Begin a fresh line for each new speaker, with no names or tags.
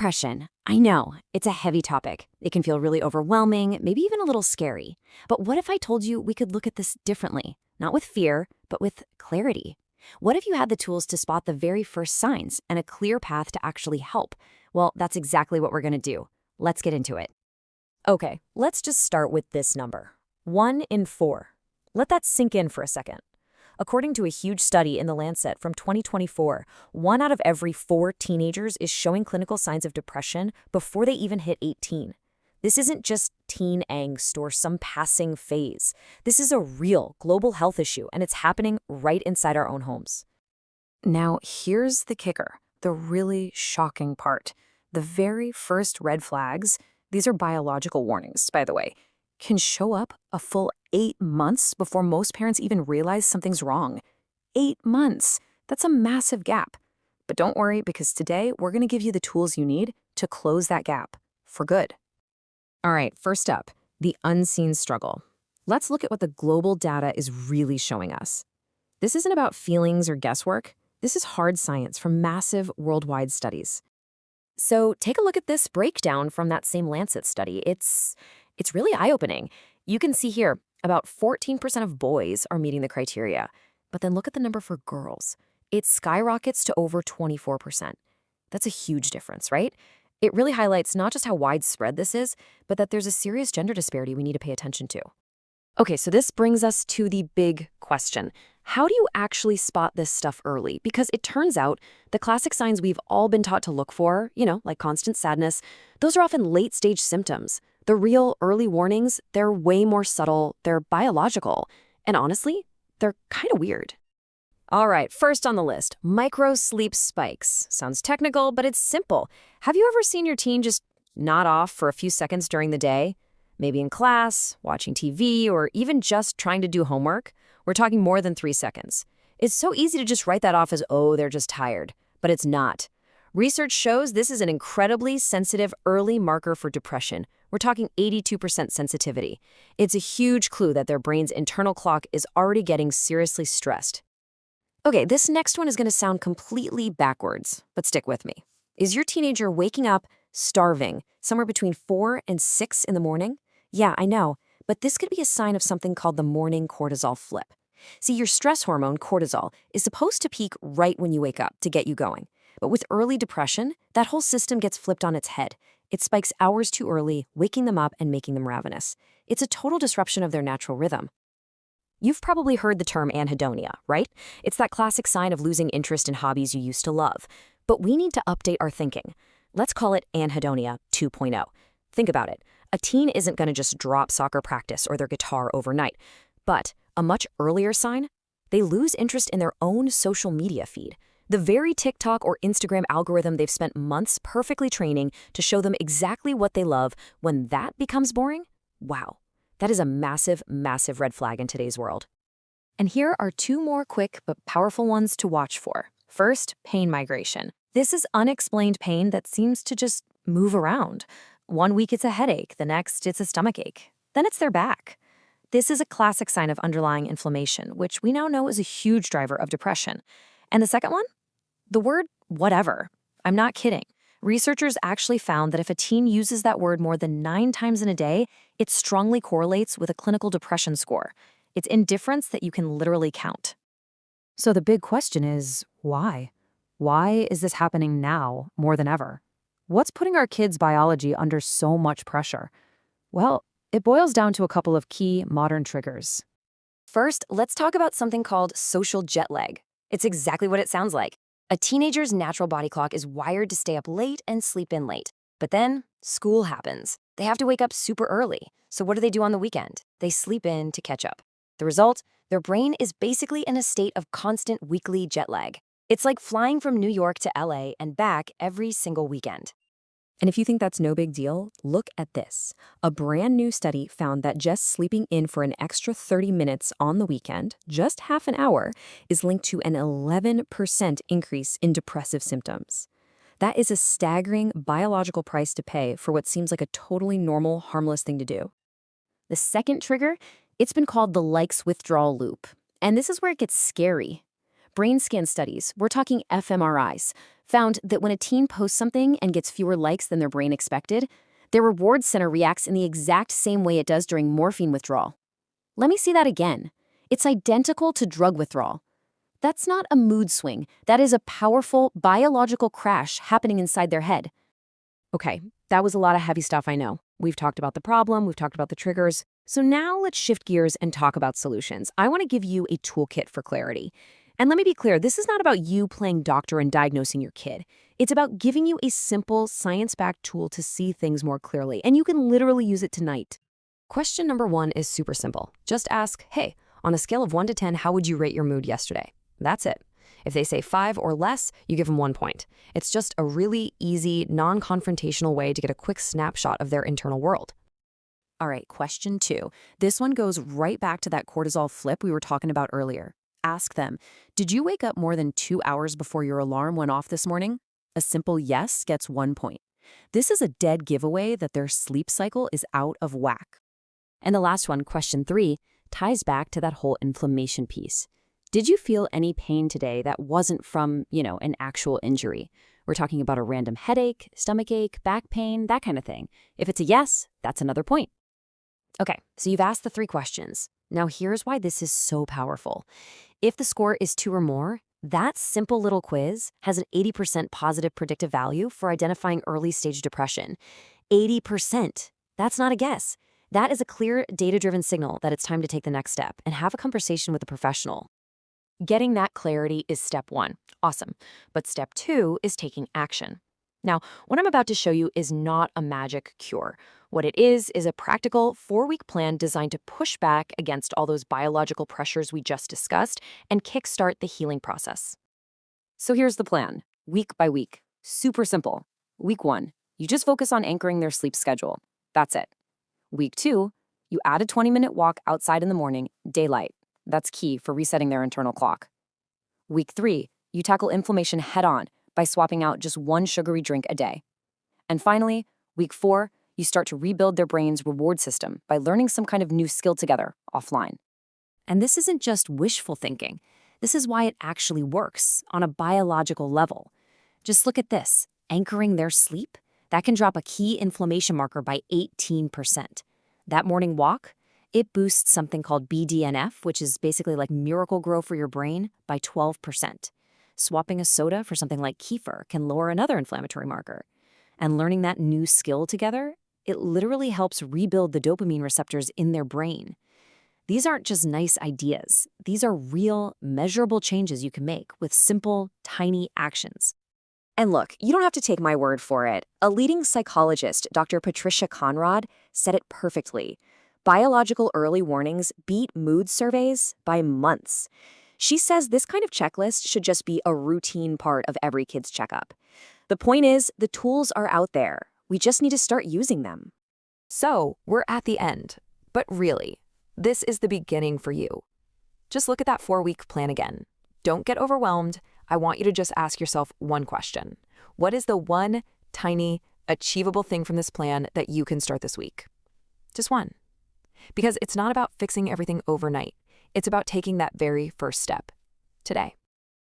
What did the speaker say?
Depression. I know, it's a heavy topic. It can feel really overwhelming, maybe even a little scary. But what if I told you we could look at this differently? Not with fear, but with clarity. What if you had the tools to spot the very first signs and a clear path to actually help? Well, that's exactly what we're going to do. Let's get into it. Okay, let's just start with this number. 1 in 4. Let that sink in for a second. According to a huge study in the Lancet from 2024, 1 out of every 4 teenagers is showing clinical signs of depression before they even hit 18. This isn't just teen angst or some passing phase. This is a real global health issue, and it's happening right inside our own homes. Now, here's the kicker, the really shocking part. The very first red flags, these are biological warnings, by the way, can show up a full 8 months before most parents even realize something's wrong. 8 months. That's a massive gap. But don't worry, because today we're going to give you the tools you need to close that gap for good. All right, first up, the unseen struggle. Let's look at what the global data is really showing us. This isn't about feelings or guesswork. This is hard science from massive worldwide studies. So take a look at this breakdown from that same Lancet study. It's really eye-opening. You can see here, about 14% of boys are meeting the criteria. But then look at the number for girls. It skyrockets to over 24%. That's a huge difference, right? It really highlights not just how widespread this is, but that there's a serious gender disparity we need to pay attention to. Okay, so this brings us to the big question. How do you actually spot this stuff early? Because it turns out the classic signs we've all been taught to look for, like constant sadness, those are often late-stage symptoms. The real early warnings, they're way more subtle, they're biological, and honestly, they're kind of weird. All right, first on the list, micro-sleep spikes. Sounds technical, but it's simple. Have you ever seen your teen just nod off for a few seconds during the day? Maybe in class, watching TV, or even just trying to do homework? We're talking more than 3 seconds. It's so easy to just write that off as, oh, they're just tired. But it's not. Research shows this is an incredibly sensitive early marker for depression. We're talking 82% sensitivity. It's a huge clue that their brain's internal clock is already getting seriously stressed. Okay, this next one is going to sound completely backwards, but stick with me. Is your teenager waking up starving somewhere between 4 and 6 in the morning? Yeah, I know, but this could be a sign of something called the morning cortisol flip. See, your stress hormone, cortisol, is supposed to peak right when you wake up to get you going. But with early depression, that whole system gets flipped on its head. It spikes hours too early, waking them up and making them ravenous. It's a total disruption of their natural rhythm. You've probably heard the term anhedonia, right? It's that classic sign of losing interest in hobbies you used to love. But we need to update our thinking. Let's call it anhedonia 2.0. Think about it. A teen isn't going to just drop soccer practice or their guitar overnight. But a much earlier sign? They lose interest in their own social media feed. The very TikTok or Instagram algorithm they've spent months perfectly training to show them exactly what they love, when that becomes boring? Wow, that is a massive, massive red flag in today's world. And here are 2 more quick but powerful ones to watch for. First, pain migration. This is unexplained pain that seems to just move around. One week it's a headache, the next it's a stomachache. Then it's their back. This is a classic sign of underlying inflammation, which we now know is a huge driver of depression. And the second one? The word whatever. I'm not kidding. Researchers actually found that if a teen uses that word more than 9 times in a day, it strongly correlates with a clinical depression score. It's indifference that you can literally count. So the big question is, why? Why is this happening now more than ever? What's putting our kids' biology under so much pressure? Well, it boils down to a couple of key modern triggers. First, let's talk about something called social jet lag. It's exactly what it sounds like. A teenager's natural body clock is wired to stay up late and sleep in late. But then, school happens. They have to wake up super early. So what do they do on the weekend? They sleep in to catch up. The result? Their brain is basically in a state of constant weekly jet lag. It's like flying from New York to LA and back every single weekend. And if you think that's no big deal, look at this. A brand new study found that just sleeping in for an extra 30 minutes on the weekend, just half an hour, is linked to an 11% increase in depressive symptoms. That is a staggering biological price to pay for what seems like a totally normal, harmless thing to do. The second trigger, it's been called the likes withdrawal loop. And this is where it gets scary. Brain scan studies, we're talking fMRIs, found that when a teen posts something and gets fewer likes than their brain expected, their reward center reacts in the exact same way it does during morphine withdrawal. Let me see that again. It's identical to drug withdrawal. That's not a mood swing. That is a powerful biological crash happening inside their head. Okay, that was a lot of heavy stuff, I know. We've talked about the problem, we've talked about the triggers. So now let's shift gears and talk about solutions. I want to give you a toolkit for clarity. And let me be clear, this is not about you playing doctor and diagnosing your kid. It's about giving you a simple, science-backed tool to see things more clearly, and you can literally use it tonight. Question number 1 is super simple. Just ask, hey, on a scale of 1 to 10, how would you rate your mood yesterday? That's it. If they say 5 or less, you give them 1 point. It's just a really easy, non-confrontational way to get a quick snapshot of their internal world. All right, question 2. This one goes right back to that cortisol flip we were talking about earlier. Ask them, did you wake up more than 2 hours before your alarm went off this morning? A simple yes gets 1 point. This is a dead giveaway that their sleep cycle is out of whack. And the last one, question 3, ties back to that whole inflammation piece. Did you feel any pain today that wasn't from, an actual injury? We're talking about a random headache, stomach ache, back pain, that kind of thing. If it's a yes, that's another point. Okay, so you've asked the 3 questions. Now here's why this is so powerful. If the score is 2 or more, that simple little quiz has an 80% positive predictive value for identifying early-stage depression. 80%. That's not a guess. That is a clear, data-driven signal that it's time to take the next step and have a conversation with a professional. Getting that clarity is step 1. Awesome. But step 2 is taking action. Now, what I'm about to show you is not a magic cure. What it is a practical 4-week plan designed to push back against all those biological pressures we just discussed and kickstart the healing process. So here's the plan, week by week. Super simple. Week 1, you just focus on anchoring their sleep schedule. That's it. Week 2, you add a 20-minute walk outside in the morning, daylight. That's key for resetting their internal clock. Week 3, you tackle inflammation head-on by swapping out just 1 sugary drink a day. And finally, week 4, you start to rebuild their brain's reward system by learning some kind of new skill together offline. And this isn't just wishful thinking. This is why it actually works on a biological level. Just look at this. Anchoring their sleep, that can drop a key inflammation marker by 18%. That morning walk, it boosts something called BDNF, which is basically like Miracle-Gro for your brain, by 12%. Swapping a soda for something like kefir can lower another inflammatory marker. And learning that new skill together, it literally helps rebuild the dopamine receptors in their brain. These aren't just nice ideas. These are real, measurable changes you can make with simple, tiny actions. And look, you don't have to take my word for it. A leading psychologist, Dr. Patricia Conrad, said it perfectly. Biological early warnings beat mood surveys by months. She says this kind of checklist should just be a routine part of every kid's checkup. The point is, the tools are out there. We just need to start using them.
So, we're at the end. But really, this is the beginning for you. Just look at that 4-week plan again. Don't get overwhelmed. I want you to just ask yourself one question. What is the one tiny, achievable thing from this plan that you can start this week? Just one. Because it's not about fixing everything overnight. It's about taking that very first step today.